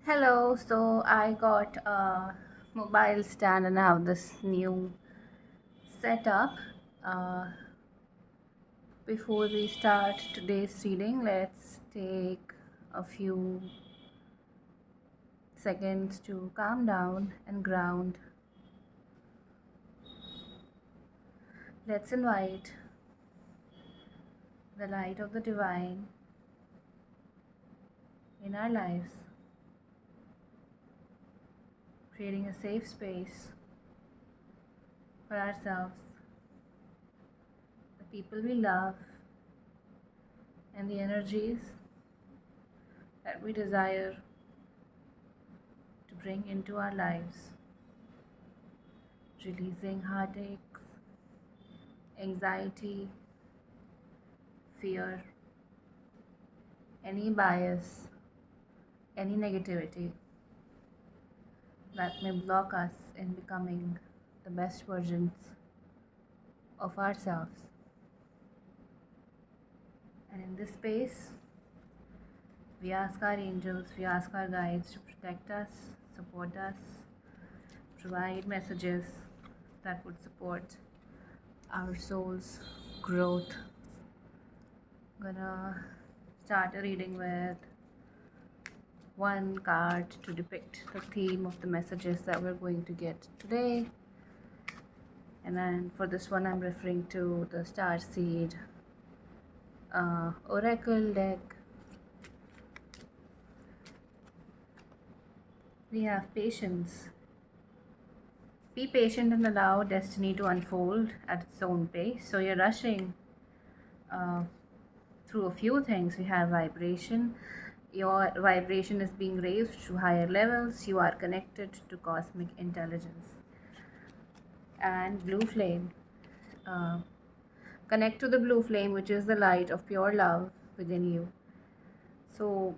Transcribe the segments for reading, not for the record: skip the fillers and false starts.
Hello, so I got a mobile stand and I have this new setup. Uh, Before we start today's reading, let's take a few seconds to calm down and ground. Let's invite the light of the divine in our lives, creating a safe space for ourselves, the people we love, and the energies that we desire to bring into our lives, releasing heartaches, anxiety, fear, any bias, any negativity that may block us in becoming the best versions of ourselves. And in this space, we ask our angels, we ask our guides to protect us, support us, provide messages that would support our soul's growth. I'm gonna start a reading with one card to depict the theme of the messages that we're going to get today. And then for this one, I'm referring to the Star Seed Oracle deck. We have patience. Be patient and allow destiny to unfold at its own pace. So you're rushing uh, through a few things. We have vibration. Your vibration is being raised to higher levels. You are connected to cosmic intelligence. And blue flame. Uh, Connect to the blue flame, which is the light of pure love within you. So,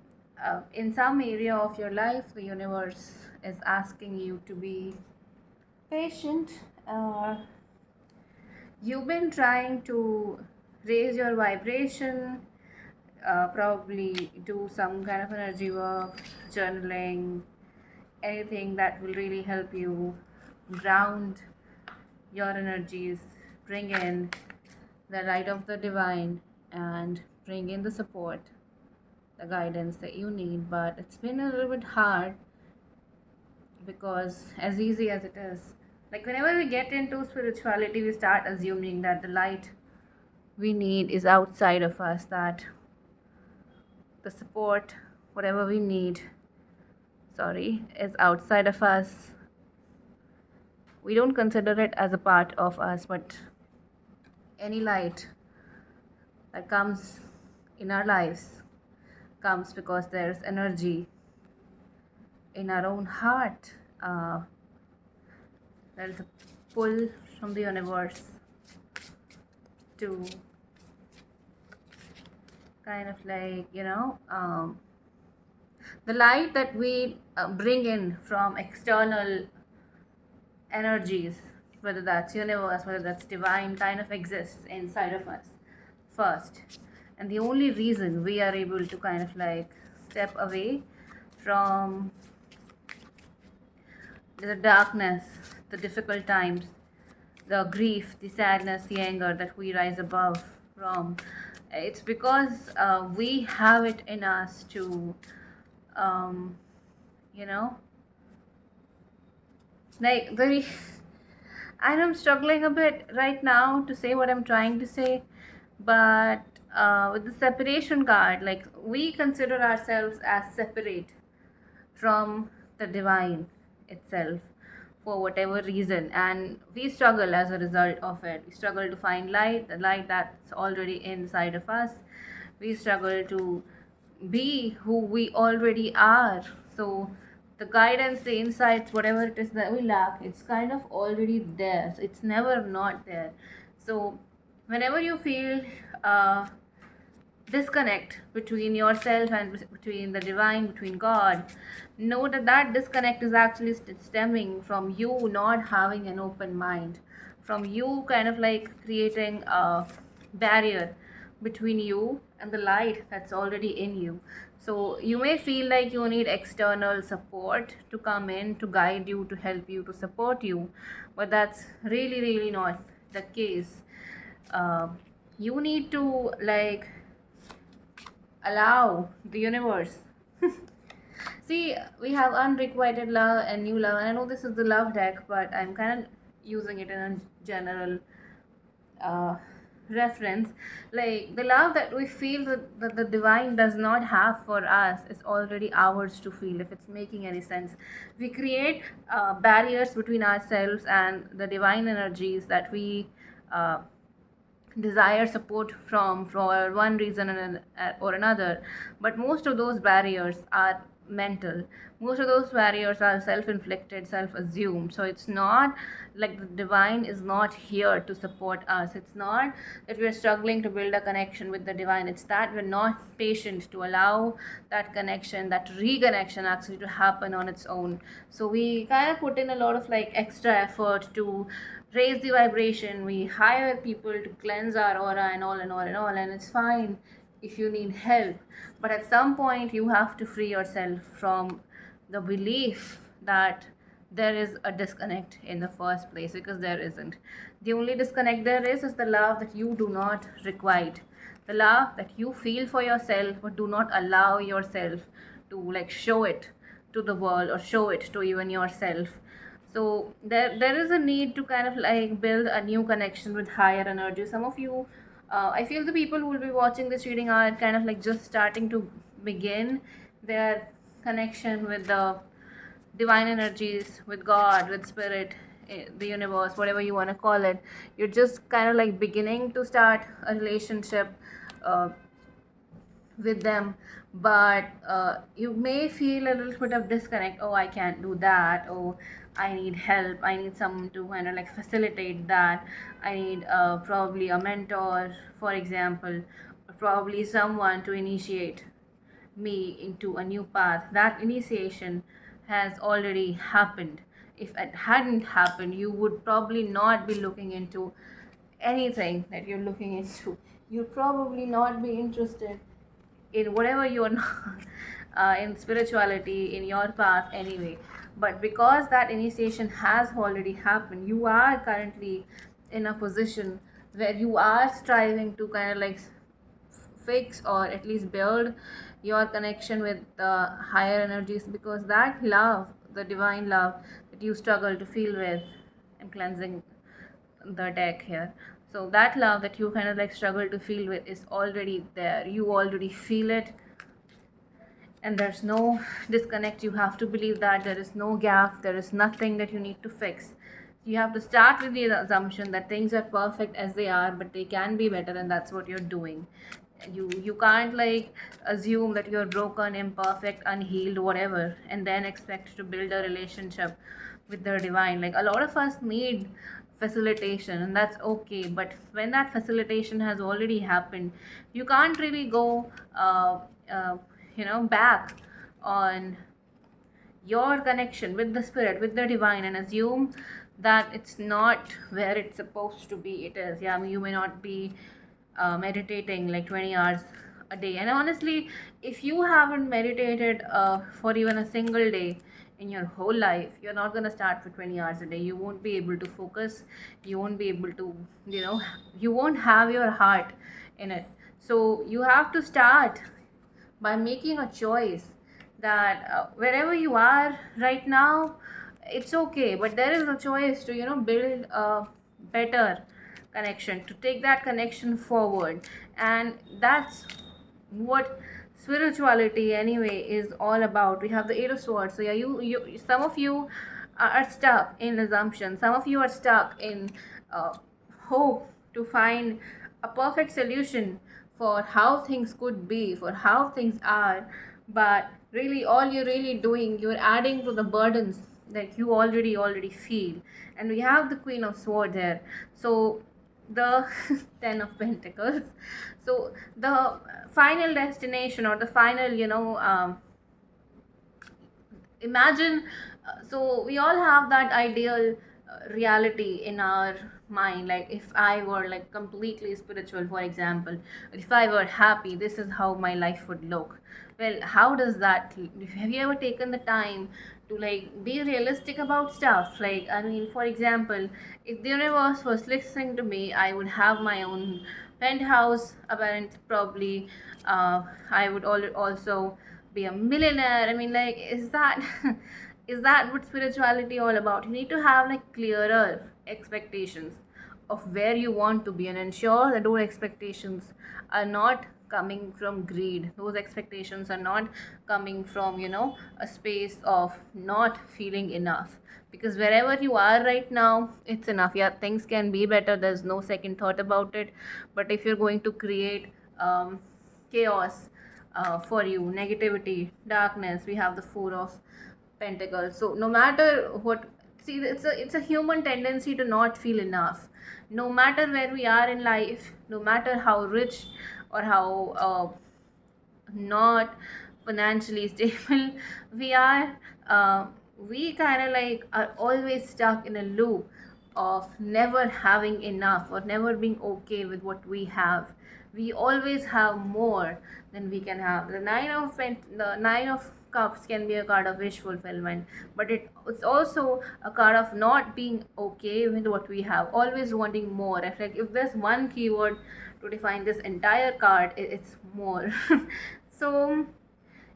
in some area of your life, the universe is asking you to be patient. You've been trying to raise your vibration, probably do some kind of energy work, journaling, anything that will really help you ground your energies, bring in the light of the divine, and bring in the support, the guidance that you need. But it's been a little bit hard because, as easy as it is, like whenever we get into spirituality, we start assuming that the light we need is outside of us, that the support, whatever we need, is outside of us. We don't consider it as a part of us, but any light that comes in our lives comes because there's energy in our own heart. There's a pull from the universe to kind of like, the light that we bring in from external energies, whether that's universe, whether that's divine, kind of exists inside of us first. And the only reason we are able to kind of like step away from the darkness, the difficult times, the grief, the sadness, the anger that we rise above from, it's because we have it in us to, um, you know, like very. And I'm struggling a bit right now to say what I'm trying to say, but with the separation card, like we consider ourselves as separate from the divine itself for whatever reason, and we struggle as a result of it. We struggle to find light, the light that's already inside of us. We struggle to be who we already are. So the guidance, the insights, whatever it is that we lack, it's kind of already there. So it's never not there. So whenever you feel disconnect between yourself and between the divine, between God, know that that disconnect is actually stemming from you not having an open mind, from you kind of like creating a barrier between you and the light that's already in you. So you may feel like you need external support to come in, to guide you, to help you, to support you, but that's really, really not the case. uh, you need to like allow the universe. See, we have unrequited love and new love, and I know this is the love deck, but I'm kind of using it in a general uh, reference. Like the love that we feel that the divine does not have for us is already ours to feel, if it's making any sense. We create barriers between ourselves and the divine energies that we desire support from for one reason or another. But most of those barriers are mental. Most of those barriers are self-inflicted, self-assumed. So it's not like the divine is not here to support us. It's not that we're struggling to build a connection with the divine. It's that we're not patient to allow that connection, that reconnection actually to happen on its own. So we kind of put in a lot of like extra effort to raise the vibration. We hire people to cleanse our aura and all and all and all, and it's fine if you need help. But at some point, you have to free yourself from the belief that there is a disconnect in the first place, because there isn't. The only disconnect there is the love that you do not requite, the love that you feel for yourself but do not allow yourself to like show it to the world or show it to even yourself. So there is a need to kind of like build a new connection with higher energy. Some of you, I feel the people who will be watching this reading are kind of like just starting to begin their connection with the divine energies, with God, with spirit, the universe, whatever you want to call it. You're just kind of like beginning to start a relationship uh, with them. But you may feel a little bit of disconnect. Oh, I can't do that. Oh, I need help. I need someone to kind of like facilitate that. I need probably a mentor, for example, or probably someone to initiate me into a new path. That initiation has already happened. If it hadn't happened, you would probably not be looking into anything that you're looking into. You'd probably not be interested in whatever you're not, in spirituality, in your path anyway. But because that initiation has already happened, you are currently in a position where you are striving to kind of like fix or at least build your connection with the higher energies, because that love, the divine love that you struggle to feel with, I'm cleansing the deck here. So that love that you kind of like struggle to feel with is already there. You already feel it, and there's no disconnect. You have to believe that there is no gap, there is nothing that you need to fix. You have to start with the assumption that things are perfect as they are, but they can be better, and that's what you're doing. You can't like assume that you're broken, imperfect, unhealed, whatever, and then expect to build a relationship with the divine. Like a lot of us need facilitation, and that's okay, but when that facilitation has already happened, you can't really go uh, back on your connection with the spirit, with the divine, and assume that it's not where it's supposed to be. It is. Yeah, I mean, you may not be meditating like 20 hours a day, and honestly, if you haven't meditated for even a single day in your whole life, you're not going to start for 20 hours a day. You won't be able to focus. You won't be able to, you won't have your heart in it. So you have to start by making a choice that wherever you are right now, it's okay, but there is a choice to build a better connection, to take that connection forward. And that's what spirituality anyway is all about. We have the Eight of Swords. So yeah, you some of you are stuck in assumption, some of you are stuck in uh, hope to find a perfect solution for how things could be, for how things are. But really, all you're really doing, you're adding to the burdens that you already feel. And we have the Queen of Swords here. So the Ten of Pentacles. So the final destination, or the final, imagine, so we all have that ideal reality in our mind. Like if I were like completely spiritual, for example, if I were happy, this is how my life would look. Well, how does that, have you ever taken the time to like be realistic about stuff? Like, I mean, for example, if the universe was listening to me, I would have my own penthouse, apparently, probably. I would also be a millionaire. I mean, like, is that is that what spirituality all about? You need to have like clearer expectations of where you want to be and ensure that those expectations are not coming from greed. Those expectations are not coming from, a space of not feeling enough, because wherever you are right now, it's enough. Yeah, things can be better, there's no second thought about it. But if you're going to create chaos for you, negativity, darkness, we have the Four of Pentacles. So no matter what, see, it's a human tendency to not feel enough. No matter where we are in life, no matter how rich or how not financially stable we are, we kind of like are always stuck in a loop of never having enough or never being okay with what we have. We always have more than we can have. The nine of cups can be a card of wish fulfillment, but it's also a card of not being okay with what we have, always wanting more. If there's one keyword to define this entire card, it's more. So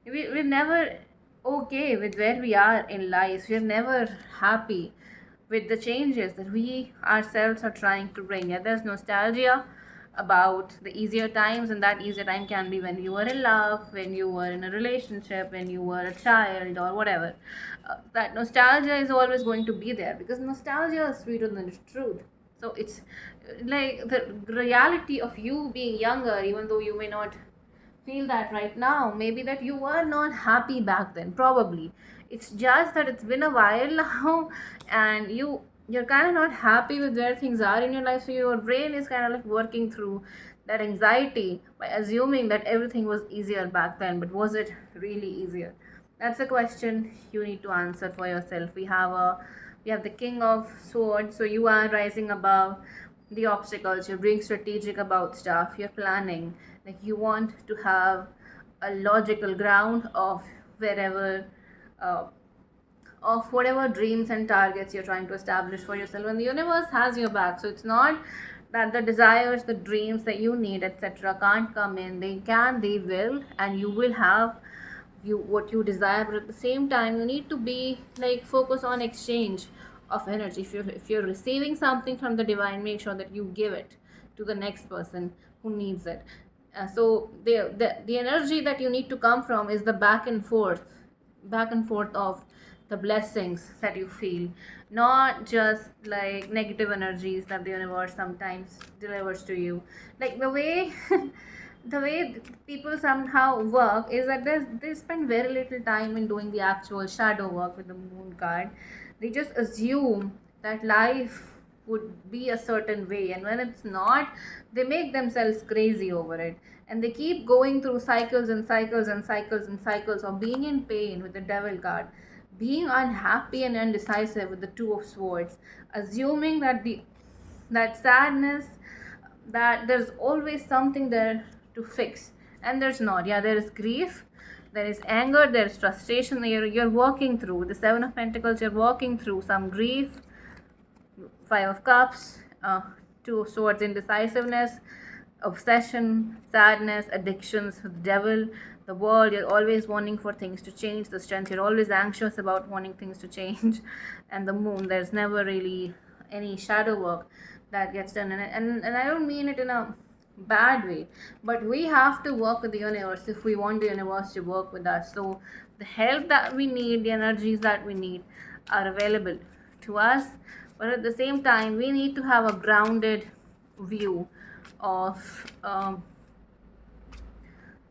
we're never okay with where we are in life. We're never happy with the changes that we ourselves are trying to bring. Yeah, there's nostalgia about the easier times, and that easier time can be when you were in love, when you were in a relationship, when you were a child, or whatever. That nostalgia is always going to be there, because nostalgia is sweeter than the truth. So it's like the reality of you being younger, even though you may not feel that right now, maybe that you were not happy back then, probably. It's just that it's been a while now, and you're kind of not happy with where things are in your life, so your brain is kind of like working through that anxiety by assuming that everything was easier back then. But was it really easier? That's a question you need to answer for yourself. We have the King of Swords, so you are rising above the obstacles. You're being strategic about stuff. You're planning. Like, you want to have a logical ground of wherever, uh, of whatever dreams and targets you're trying to establish for yourself, and the universe has your back. So it's not that the desires, the dreams that you need, etc., can't come in. They can, they will, and you will have what you desire. But at the same time, you need to be like focus on exchange of energy. If you're receiving something from the divine, make sure that you give it to the next person who needs it. So the energy that you need to come from is the back and forth of the blessings that you feel, not just like negative energies that the universe sometimes delivers to you. Like the way the way people somehow work is that they spend very little time in doing the actual shadow work with the moon card. They just assume that life would be a certain way, and when it's not, they make themselves crazy over it, and they keep going through cycles and cycles and cycles and cycles of being in pain with the devil card, being unhappy and undecisive with the two of swords, assuming that sadness, that there's always something there to fix, and there's not. Yeah, there is grief, there is anger, there is frustration. You're working through the Seven of Pentacles. You're working through some grief, Five of Cups, Two of Swords, indecisiveness, obsession, sadness, addictions, the devil, the world. You're always wanting for things to change, the Strength. You're always anxious about wanting things to change, and the Moon. There's never really any shadow work that gets done, and I don't mean it in a bad way, but we have to work with the universe if we want the universe to work with us. So the help that we need, the energies that we need, are available to us, but at the same time we need to have a grounded view of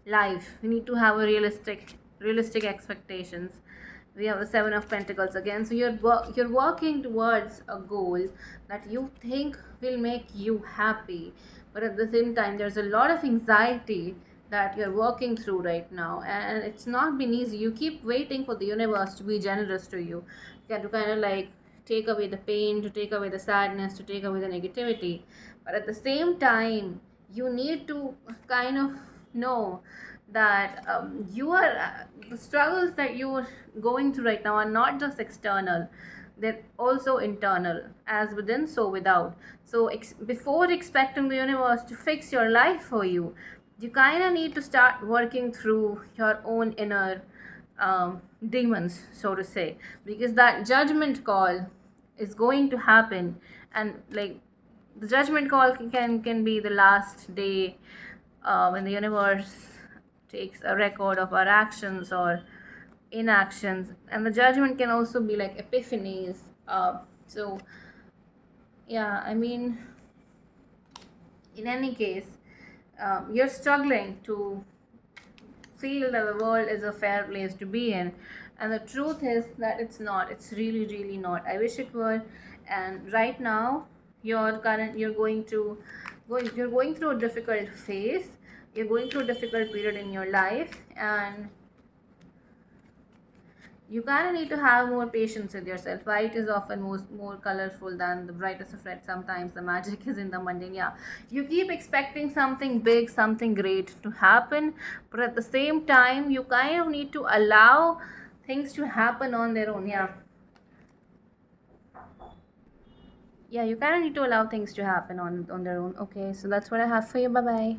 life. We need to have a realistic expectations. We have the Seven of Pentacles again, so you're working towards a goal that you think will make you happy, but at the same time there's a lot of anxiety that you're working through right now, and it's not been easy. You keep waiting for the universe to be generous to you, to kind of like take away the pain, to take away the sadness, to take away the negativity. But at the same time, you need to kind of know that you are the struggles that you are going through right now are not just external, they're also internal, as within so without. So before expecting the universe to fix your life for you, you kind of need to start working through your own inner demons, so to say, because that judgment call is going to happen. And like, the judgment call can be the last day, when the universe takes a record of our actions or inactions. And the judgment can also be like epiphanies. So yeah, I mean, in any case, you're struggling to feel that the world is a fair place to be in, and the truth is that it's not. It's really, really not. I wish it were. And right now, you're going through a difficult phase. You're going through a difficult period in your life, and you kind of need to have more patience with yourself. White is often more colorful than the brightest of red. Sometimes the magic is in the mundane. Yeah, you keep expecting something big, something great to happen, but at the same time, you kind of need to allow things to happen on their own. Yeah, you kind of need to allow things to happen on their own. Okay, so that's what I have for you. Bye bye.